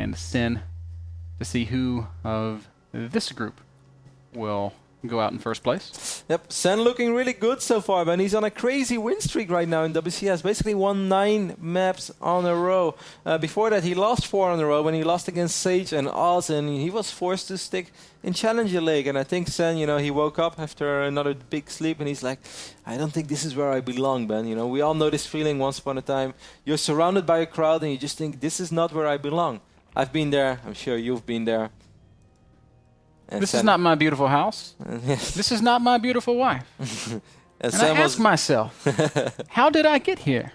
and Sin to see who of this group will go out in first place. Yep, Sen looking really good so far, man. He's on a crazy win streak right now in WCS. Basically won 9 maps on a row. Before that, he lost 4 on a row when he lost against Sage and Oz, and he was forced to stick in Challenger League. And I think Sen, you know, he woke up after another big sleep, and he's like, I don't think this is where I belong, man. You know, we all know this feeling once upon a time. You're surrounded by a crowd, and you just think, this is not where I belong. I've been there. I'm sure you've been there. And this is not my beautiful house. Yes. This is not my beautiful wife. and I ask myself, how did I get here?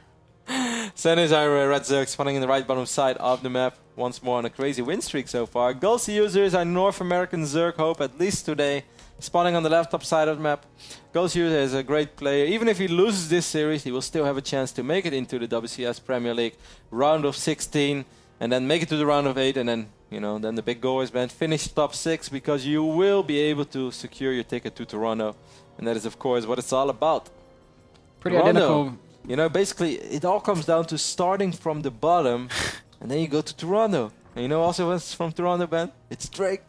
Sen is our red Zerg spawning in the right bottom side of the map. Once more on a crazy win streak so far. Goswser is our North American Zerg hope, at least today. Spawning on the left top side of the map. Goswser is a great player. Even if he loses this series, he will still have a chance to make it into the WCS Premier League round of 16. And then make it to the round of 8, and then, you know, then the big goal is, man, finish top 6, because you will be able to secure your ticket to Toronto. And that is, of course, what it's all about. Pretty Toronto, identical. You know, basically, it all comes down to starting from the bottom, and then you go to Toronto. And you know also what's from Toronto, Ben? It's Drake.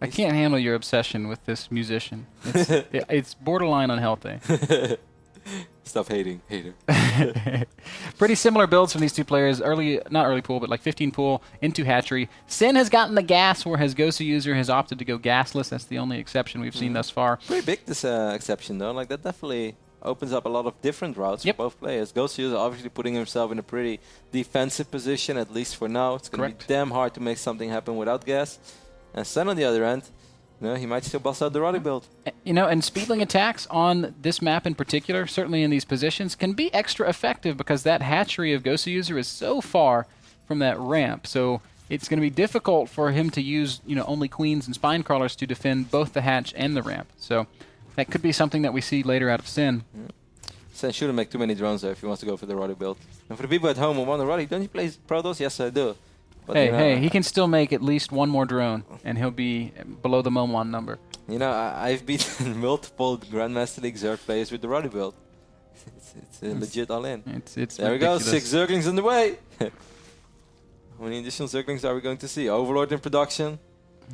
I can't handle your obsession with this musician. It's borderline unhealthy. Stop hating, hater. Pretty similar builds from these two players. Not early pool, but like 15 pool into hatchery. Sin has gotten the gas, whereas Goswser has opted to go gasless. That's the only exception we've seen thus far. Pretty big, this exception, though. Like, that definitely opens up a lot of different routes for both players. Goswser obviously putting himself in a pretty defensive position, at least for now. It's going to be damn hard to make something happen without gas. And Sen on the other end, you know, he might still bust out the Roddy build. You know, and speedling attacks on this map in particular, certainly in these positions, can be extra effective because that hatchery of Goswser is so far from that ramp. So it's going to be difficult for him to use, you know, only queens and spine crawlers to defend both the hatch and the ramp. So that could be something that we see later out of Sin. Sen shouldn't make too many drones there if he wants to go for the Roddy build. And for the people at home who want the Roddy, don't you play Protoss? Yes, I do. But hey, he can still make at least one more drone, and he'll be below the Momon number. You know, I've beaten multiple Grandmaster League Zerg players with the Roddy build. It's legit all in. It's there ridiculous. We go, 6 Zerglings on the way. How many additional Zerglings are we going to see? Overlord in production.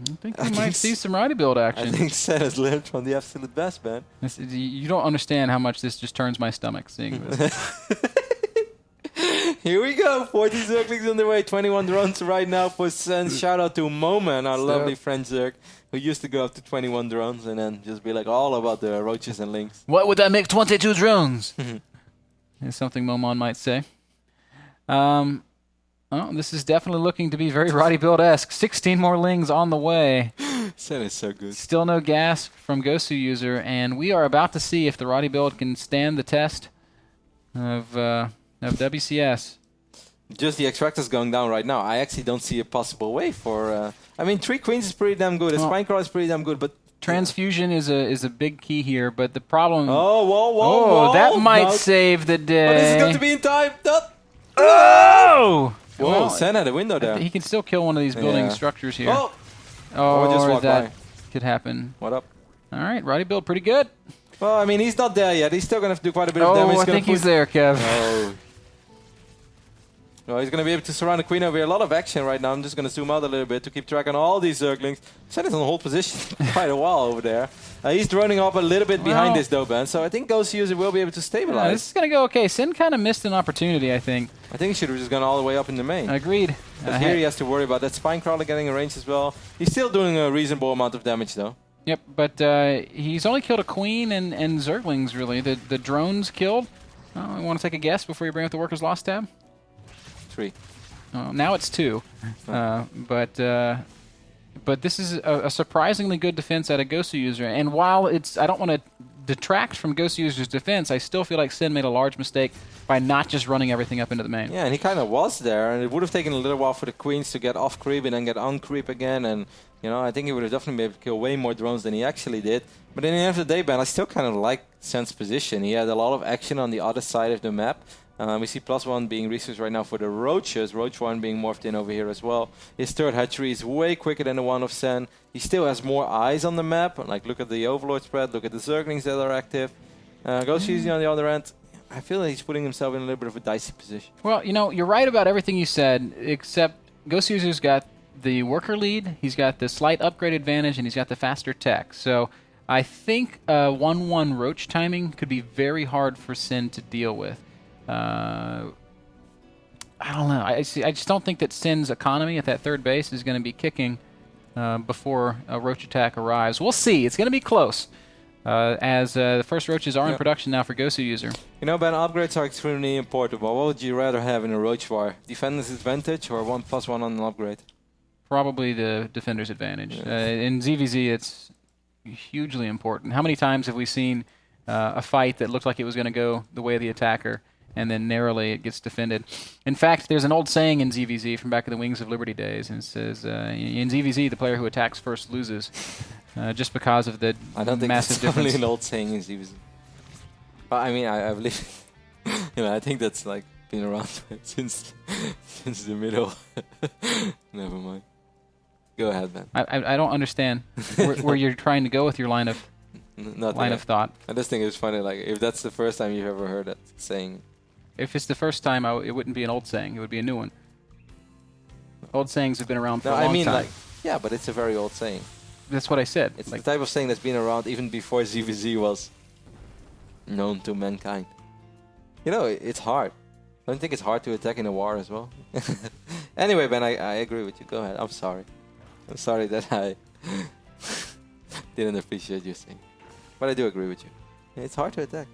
I think we might see some Roddy build action. I think Sen has learned from the absolute best, man. You don't understand how much this just turns my stomach seeing this. Here we go, 40 Zerglings on the way, 21 drones right now for Sen. Shout out to Moman, our lovely friend Zerg, who used to go up to 21 drones and then just be like all about the roaches and lynx. What would that make 22 drones? Is something Momon might say. Oh, this is definitely looking to be very Roddy build-esque. 16 more lings on the way. Sen is so good. Still no gas from Goswser, and we are about to see if the Roddy build can stand the test of WCS. Just the extractors going down right now. I actually don't see a possible way for... I mean, 3 queens is pretty damn good. A spine crawl is pretty damn good, but... Transfusion is a big key here, but the problem... Oh, whoa, that might save the day. But this is going to be in time. Oh! Whoa, Well, Sen had a window there. He can still kill one of these building structures here. Oh! Or just walk that by. could happen. What up? All right, Roddy build pretty good. Well, I mean, he's not there yet. He's still going to have to do quite a bit of damage. I think he's there, Kev. Oh. Well, he's going to be able to surround the queen over here. A lot of action right now. I'm just going to zoom out a little bit to keep track on all these Zerglings. Sen is on hold position for quite a while over there. He's droning up a little bit behind this though, Ben. So I think Goswser will be able to stabilize. This is going to go okay. Sin kind of missed an opportunity, I think. I think he should have just gone all the way up in the main. Agreed. But here he has to worry about that spine crawler getting a range as well. He's still doing a reasonable amount of damage though. Yep, but he's only killed a queen and Zerglings, really. The drones killed. Oh, you want to take a guess before you bring up the Workers Lost tab? 3. Now it's 2. But this is a surprisingly good defense out of Goswser. And while I don't want to detract from Goswser's defense, I still feel like Sin made a large mistake by not just running everything up into the main. Yeah, and he kind of was there, and it would have taken a little while for the queens to get off creep and then get on creep again. And you know, I think he would have definitely been able to kill way more drones than he actually did. But in the end of the day, Ben, I still kind of like Sen's position. He had a lot of action on the other side of the map. We see +1 being researched right now for the roaches. Roach 1 being morphed in over here as well. His third hatchery is way quicker than the one of Sen. He still has more eyes on the map. Like, look at the Overlord spread. Look at the Zerglings that are active. Goswser on the other end. I feel like he's putting himself in a little bit of a dicey position. Well, you know, you're right about everything you said, except Goswser's got the worker lead, he's got the slight upgrade advantage, and he's got the faster tech. So I think 1-1 roach timing could be very hard for Sin to deal with. I don't know. I just don't think that Sin's economy at that third base is going to be kicking before a roach attack arrives. We'll see. It's going to be close. As the first roaches are in production now for Goswser. You know, Ben, upgrades are extremely important, but what would you rather have in a roach war? Defender's advantage or 1+1 on an upgrade? Probably the defender's advantage. In ZVZ, it's hugely important. How many times have we seen a fight that looked like it was going to go the way of the attacker, and then narrowly it gets defended? In fact, there's an old saying in ZVZ from back in the Wings of Liberty days, and it says, in ZVZ, the player who attacks first loses, just because of the I don't think massive it's difference. only an old saying in ZVZ. But I mean, I believe, I think that's like been around since the middle. Never mind. Go ahead, Ben. I don't understand where you're trying to go with your line of thought. I just think it's funny, like, if that's the first time you've ever heard that saying. If it's the first time, it wouldn't be an old saying. It would be a new one. Old sayings have been around for a long time. Yeah, but it's a very old saying. That's what I said. It's the type of saying that's been around even before ZVZ was known to mankind. You know, it's hard. Don't you think it's hard to attack in a war as well? Anyway, Ben, I agree with you. Go ahead. I'm sorry. I'm sorry that I didn't appreciate your saying. But I do agree with you. It's hard to attack.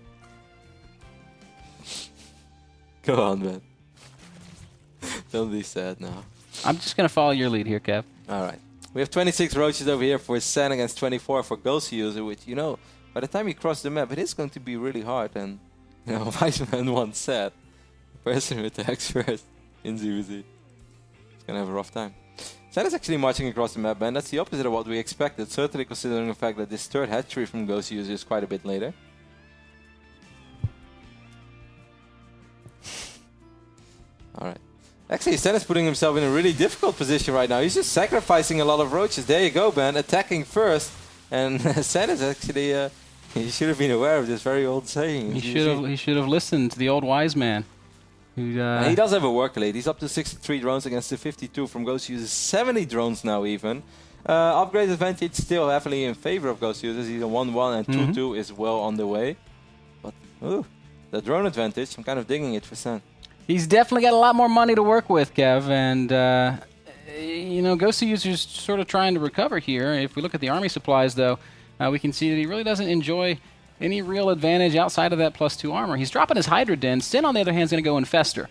Go on, Ben. Don't be sad now. I'm just going to follow your lead here, Kev. All right. We have 26 roaches over here for Sen against 24 for Goswser, which, you know, by the time you cross the map, it is going to be really hard. And, you know, Weissman once said, the person who attacks first in ZVZ is going to have a rough time. Sen is actually marching across the map, and that's the opposite of what we expected, certainly considering the fact that this third hatchery from Goswser is quite a bit later. All right. Actually, Sen is putting himself in a really difficult position right now. He's just sacrificing a lot of roaches. There you go, Ben. Attacking first. And Sen is actually... he should have been aware of this very old saying. He should have listened to the old wise man. He does have a worker lead. He's up to 63 drones against the 52 from Goswser. 70 drones now even. Upgrade advantage still heavily in favor of Goswser. He's a 1-1 and 2-2 is well on the way. But, the drone advantage, I'm kind of digging it for Sen. He's definitely got a lot more money to work with, Kev, and you know, Goswser's sort of trying to recover here. If we look at the army supplies, though, we can see that he really doesn't enjoy any real advantage outside of that +2 armor. He's dropping his Hydra Den. Sin, on the other hand, is going to go Infester.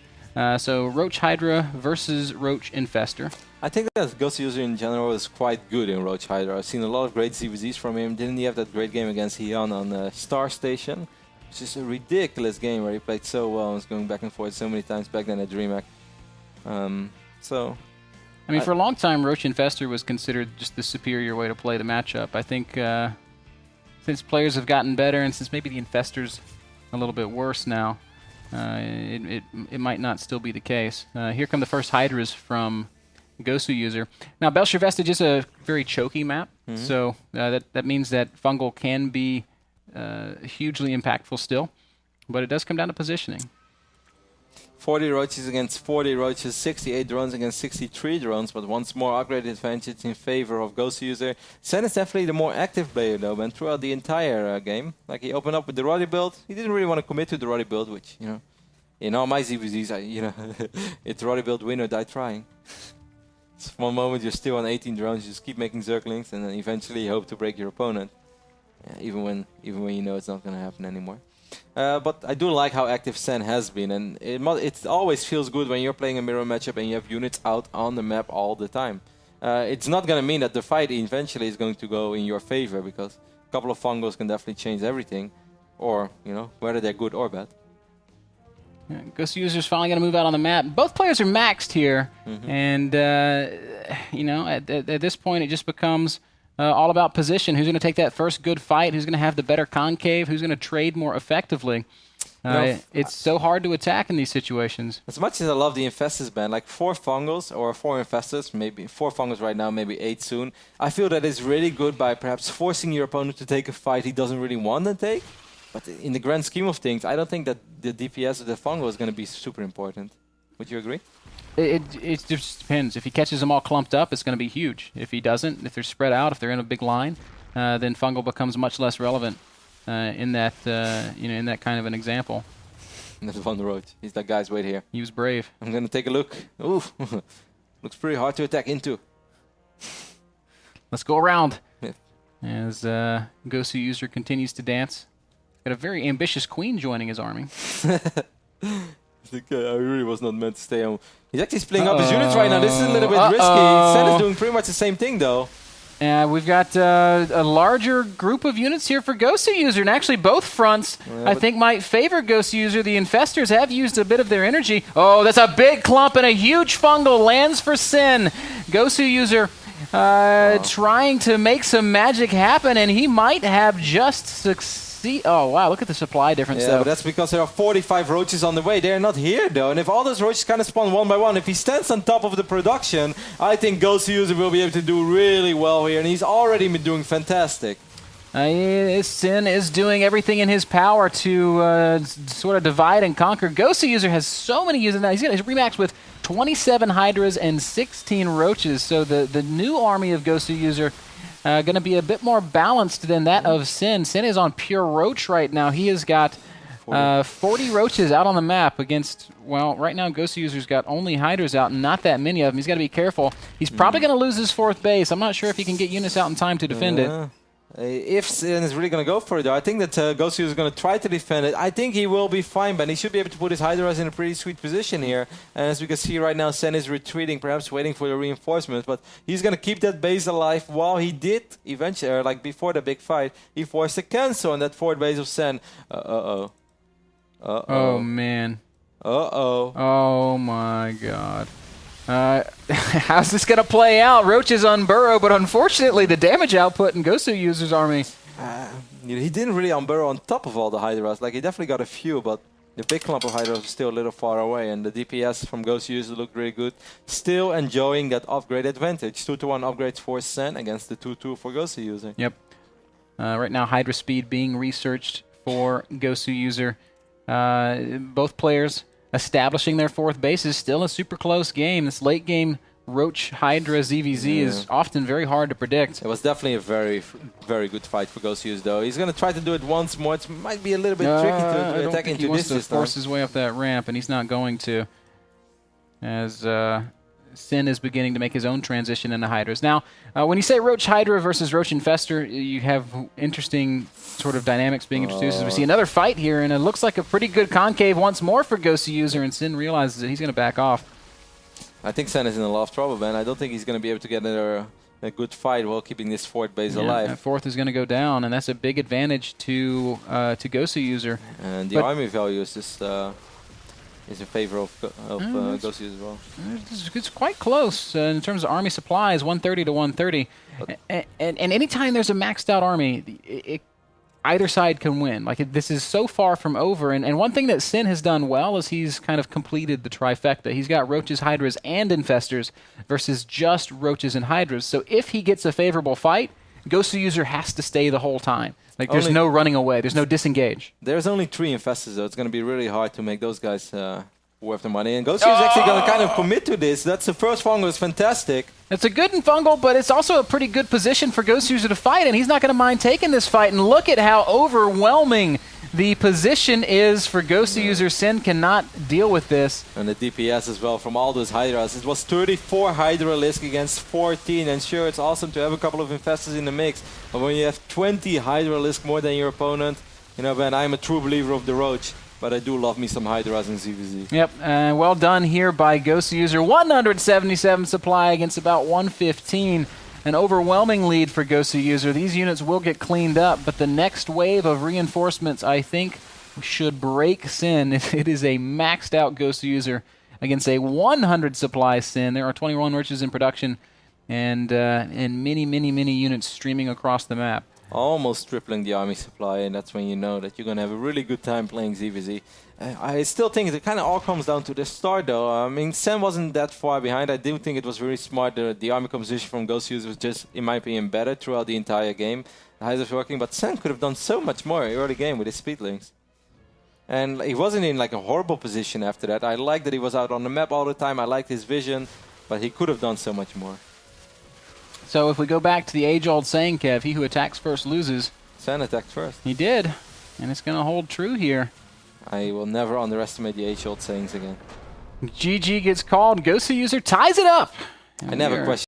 So Roach Hydra versus Roach Infester. I think that Goswser in general is quite good in Roach Hydra. I've seen a lot of great ZVZs from him. Didn't he have that great game against Hyun on Star Station? It's just a ridiculous game where he played so well and was going back and forth so many times back then at DreamHack. I mean, for a long time, Roach Infester was considered just the superior way to play the matchup. I think since players have gotten better and since maybe the Infester's a little bit worse now, it might not still be the case. Here come the first Hydras from Goswser. Now, Belcher Vestige is a very choky map, so that means that Fungal can be hugely impactful still, but it does come down to positioning. 40 roaches against 40 roaches, 68 drones against 63 drones, but once more upgraded advantage in favor of Goswser. Sen is definitely the more active player though, and throughout the entire game. Like, he opened up with the Roddy build. He didn't really want to commit to the Roddy build, which, you know, in all my ZVZs, it's Roddy build win or die trying. It's one moment you're still on 18 drones, you just keep making circlings, and then eventually you hope to break your opponent. Even when you know it's not going to happen anymore. But I do like how active Sen has been, and it always feels good when you're playing a mirror matchup and you have units out on the map all the time. It's not going to mean that the fight eventually is going to go in your favor, because a couple of fungos can definitely change everything, or, you know, whether they're good or bad. Yeah, Goswser's finally going to move out on the map. Both players are maxed here, and you know, at this point, it just becomes all about position. Who's going to take that first good fight? Who's going to have the better concave? Who's going to trade more effectively? It's so hard to attack in these situations. As much as I love the Infestors ban, like 4 fungals or 4 Infestors, maybe 4 fungals right now, maybe 8 soon, I feel that is really good by perhaps forcing your opponent to take a fight he doesn't really want to take. But in the grand scheme of things, I don't think that the DPS of the fungal is going to be super important. Would you agree? It just depends. If he catches them all clumped up, it's going to be huge. If he doesn't, if they're spread out, if they're in a big line, then fungal becomes much less relevant in that in that kind of an example. That's on the road. He's like, guys, wait here. He was brave. I'm gonna take a look. Ooh, looks pretty hard to attack into. Let's go around. Yeah. As Goswser continues to dance. Got a very ambitious queen joining his army. I really was not meant to stay home. He's actually splitting up his units right now. This is a little bit risky. Sen is doing pretty much the same thing, though. We've got a larger group of units here for Goswser, and actually both fronts, I think, might favor Goswser. The Infestors have used a bit of their energy. Oh, that's a big clump, and a huge fungal lands for Sin. Goswser trying to make some magic happen, and he might have just succeeded. Oh, wow, look at the supply difference, Yeah, though. but that's because there are 45 roaches on the way. They're not here, though. And if all those roaches kind of spawn one by one, if he stands on top of the production, I think Goswser will be able to do really well here. And he's already been doing fantastic. Sin is doing everything in his power to sort of divide and conquer. Goswser has so many users now. He's got his remax with 27 Hydras and 16 Roaches. So the new army of Goswser going to be a bit more balanced than that of Sin. Sin is on pure Roach right now. He has got 40 Roaches out on the map against, well, right now Goswser's got only Hydras out, and not that many of them. He's got to be careful. He's probably going to lose his 4th base. I'm not sure if he can get units out in time to defend it. If Sin is really going to go for it, though, I think that Goswser is going to try to defend it. I think he will be fine, but he should be able to put his Hydras in a pretty sweet position here. And as we can see right now, Sin is retreating, perhaps waiting for the reinforcements. But he's going to keep that base alive while he did eventually, or like before the big fight, he forced a cancel on that 4th base of Sin. Oh, man. Oh, my God. How's this going to play out? Roach is unburrow, but unfortunately the damage output in Goswser's army. He didn't really unburrow on top of all the Hydras. Like, he definitely got a few, but the big clump of Hydras is still a little far away, and the DPS from Goswser looked really good. Still enjoying that upgrade advantage. 2-to-1 upgrades for Sen against the 2-2 for Goswser. Yep. Right now, Hydra speed being researched for Goswser. Both players establishing their 4th base is still a super close game. This late game Roach Hydra ZVZ is often very hard to predict. It was definitely a very, very good fight for Goswser, though. He's going to try to do it once more. It might be a little bit tricky to attack into this. He wants to force his way up that ramp, and he's not going to. As Sin is beginning to make his own transition into Hydras. Now, when you say Roach Hydra versus Roach Infestor, you have interesting sort of dynamics being introduced. As we see another fight here, and it looks like a pretty good concave once more for Goswser, and Sin realizes that he's going to back off. I think Sen is in a lot of trouble, man. I don't think he's going to be able to get a good fight while keeping this 4th base alive. That 4th is going to go down, and that's a big advantage to Goswser. And the army value is just is in favor of Goswser as well. It's quite close in terms of army supplies, 130 to 130. And anytime there's a maxed out army, either side can win. Like, this is so far from over. And one thing that Sin has done well is he's kind of completed the trifecta. He's got Roaches, Hydras, and Infestors versus just Roaches and Hydras. So if he gets a favorable fight, Goswser has to stay the whole time. Like, there's no running away. There's no disengage. There's only 3 Infestors, so it's going to be really hard to make those guys worth the money. And Goswser is actually going to kind of commit to this. That's the first fungal. It's fantastic. It's a good fungal, but it's also a pretty good position for Goswser to fight, and he's not going to mind taking this fight. And look at how overwhelming the position is for Goswser. Sin cannot deal with this. And the DPS as well from all those Hydras. It was 34 Hydra Lisk against 14. And sure, it's awesome to have a couple of Infestors in the mix. But when you have 20 Hydra Lisk more than your opponent, you know, Ben, I'm a true believer of the Roach. But I do love me some Hydras in ZVZ. Yep, well done here by Goswser. 177 supply against about 115. An overwhelming lead for Goswser. These units will get cleaned up, but the next wave of reinforcements, I think, should break Sin. It is a maxed out Goswser against a 100 supply Sin. There are 21 Roaches in production and many, many, many units streaming across the map. Almost tripling the army supply, and that's when you know that you're going to have a really good time playing ZVZ. I still think it kind of all comes down to the start, though. I mean, Sen wasn't that far behind. I do think it was very smart. The army composition from Goswser was just, in my opinion, better throughout the entire game. The Hydras working, but Sen could have done so much more early game with his speedlings. And he wasn't in like a horrible position after that. I liked that he was out on the map all the time. I liked his vision, but he could have done so much more. So if we go back to the age-old saying, Kev, he who attacks first loses. Sen attacked first. He did, and it's going to hold true here. I will never underestimate the age-old sayings again. GG gets called. Goswser ties it up. I never questioned